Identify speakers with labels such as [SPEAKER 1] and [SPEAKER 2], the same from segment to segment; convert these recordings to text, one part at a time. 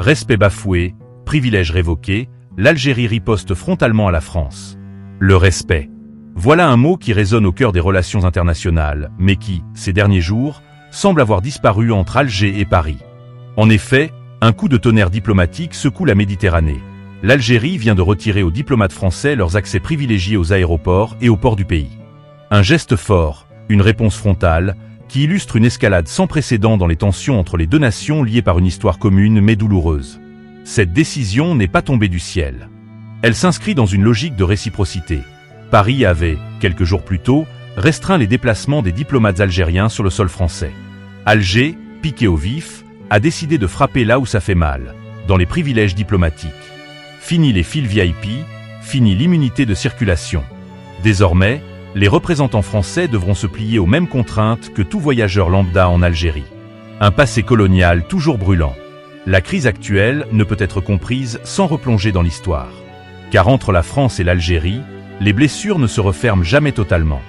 [SPEAKER 1] Respect bafoué, privilèges révoqués, l'Algérie riposte frontalement à la France. Le respect. Voilà un mot qui résonne au cœur des relations internationales, mais qui, ces derniers jours, semble avoir disparu entre Alger et Paris. En effet, un coup de tonnerre diplomatique secoue la Méditerranée. L'Algérie vient de retirer aux diplomates français leurs accès privilégiés aux aéroports et aux ports du pays. Un geste fort, une réponse frontale, qui illustre une escalade sans précédent dans les tensions entre les deux nations liées par une histoire commune mais douloureuse. Cette décision n'est pas tombée du ciel. Elle s'inscrit dans une logique de réciprocité. Paris avait, quelques jours plus tôt, restreint les déplacements des diplomates algériens sur le sol français. Alger, piqué au vif, a décidé de frapper là où ça fait mal, dans les privilèges diplomatiques. Fini les fils VIP, fini l'immunité de circulation. Désormais, les représentants français devront se plier aux mêmes contraintes que tout voyageur lambda en Algérie. Un passé colonial toujours brûlant. La crise actuelle ne peut être comprise sans replonger dans l'histoire. Car entre la France et l'Algérie, les blessures ne se referment jamais totalement.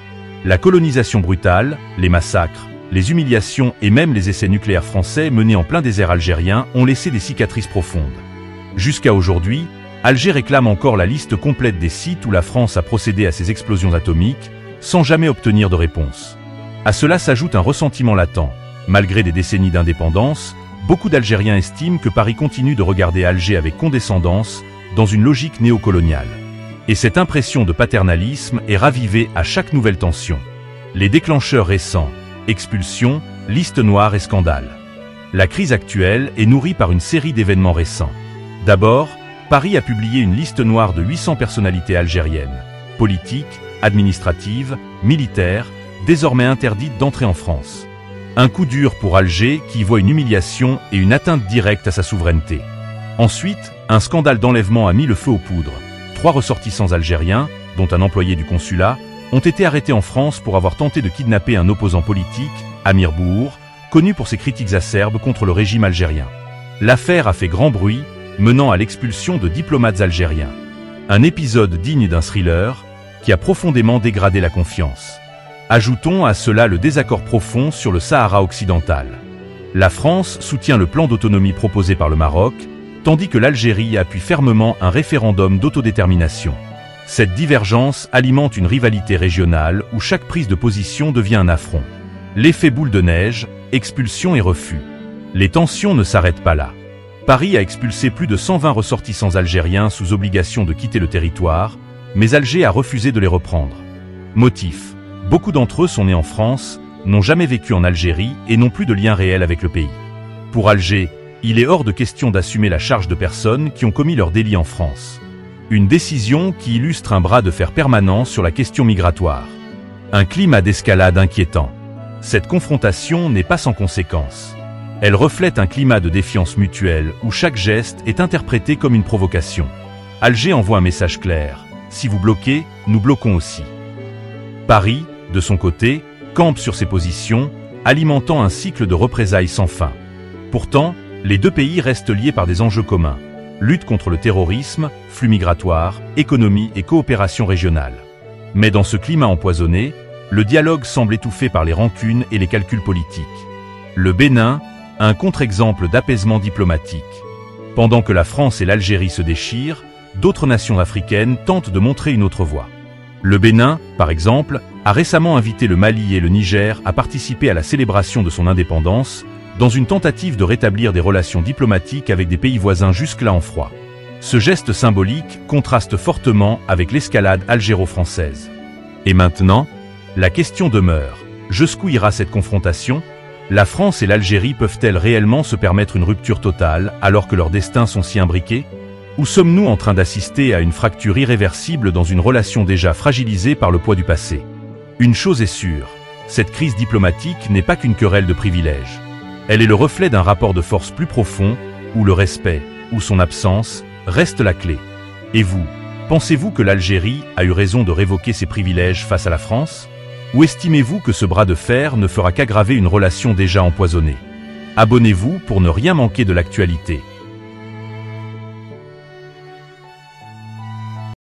[SPEAKER 1] La colonisation brutale, les massacres, les humiliations et même les essais nucléaires français menés en plein désert algérien ont laissé des cicatrices profondes. Jusqu'à aujourd'hui, Alger réclame encore la liste complète des sites où la France a procédé à ces explosions atomiques, sans jamais obtenir de réponse. À cela s'ajoute un ressentiment latent. Malgré des décennies d'indépendance, beaucoup d'Algériens estiment que Paris continue de regarder Alger avec condescendance, dans une logique néocoloniale. Et cette impression de paternalisme est ravivée à chaque nouvelle tension. Les déclencheurs récents, expulsions, listes noires et scandales. La crise actuelle est nourrie par une série d'événements récents. D'abord, Paris a publié une liste noire de 800 personnalités algériennes, politiques, administratives, militaires, désormais interdites d'entrer en France. Un coup dur pour Alger qui voit une humiliation et une atteinte directe à sa souveraineté. Ensuite, un scandale d'enlèvement a mis le feu aux poudres. 3 ressortissants algériens, dont un employé du consulat, ont été arrêtés en France pour avoir tenté de kidnapper un opposant politique, Amir Bouhour, connu pour ses critiques acerbes contre le régime algérien. L'affaire a fait grand bruit, menant à l'expulsion de diplomates algériens. Un épisode digne d'un thriller qui a profondément dégradé la confiance. Ajoutons à cela le désaccord profond sur le Sahara occidental. La France soutient le plan d'autonomie proposé par le Maroc, tandis que l'Algérie appuie fermement un référendum d'autodétermination. Cette divergence alimente une rivalité régionale où chaque prise de position devient un affront. L'effet boule de neige, expulsion et refus. Les tensions ne s'arrêtent pas là. Paris a expulsé plus de 120 ressortissants algériens sous obligation de quitter le territoire, mais Alger a refusé de les reprendre. Motif: beaucoup d'entre eux sont nés en France, n'ont jamais vécu en Algérie et n'ont plus de lien réel avec le pays. Pour Alger, il est hors de question d'assumer la charge de personnes qui ont commis leurs délits en France. Une décision qui illustre un bras de fer permanent sur la question migratoire. Un climat d'escalade inquiétant. Cette confrontation n'est pas sans conséquences. Elle reflète un climat de défiance mutuelle où chaque geste est interprété comme une provocation. Alger envoie un message clair: si vous bloquez, nous bloquons aussi. Paris, de son côté, campe sur ses positions, alimentant un cycle de représailles sans fin. Pourtant, les deux pays restent liés par des enjeux communs: lutte contre le terrorisme, flux migratoires, économie et coopération régionale. Mais dans ce climat empoisonné, le dialogue semble étouffé par les rancunes et les calculs politiques. Le Bénin, un contre-exemple d'apaisement diplomatique. Pendant que la France et l'Algérie se déchirent, d'autres nations africaines tentent de montrer une autre voie. Le Bénin, par exemple, a récemment invité le Mali et le Niger à participer à la célébration de son indépendance, dans une tentative de rétablir des relations diplomatiques avec des pays voisins jusque-là en froid. Ce geste symbolique contraste fortement avec l'escalade algéro-française. Et maintenant, la question demeure: jusqu'où ira cette confrontation ? La France et l'Algérie peuvent-elles réellement se permettre une rupture totale alors que leurs destins sont si imbriqués ? Ou sommes-nous en train d'assister à une fracture irréversible dans une relation déjà fragilisée par le poids du passé ? Une chose est sûre, cette crise diplomatique n'est pas qu'une querelle de privilèges. Elle est le reflet d'un rapport de force plus profond, où le respect, ou son absence, reste la clé. Et vous, pensez-vous que l'Algérie a eu raison de révoquer ses privilèges face à la France ? Ou estimez-vous que ce bras de fer ne fera qu'aggraver une relation déjà empoisonnée ? Abonnez-vous pour ne rien manquer de l'actualité.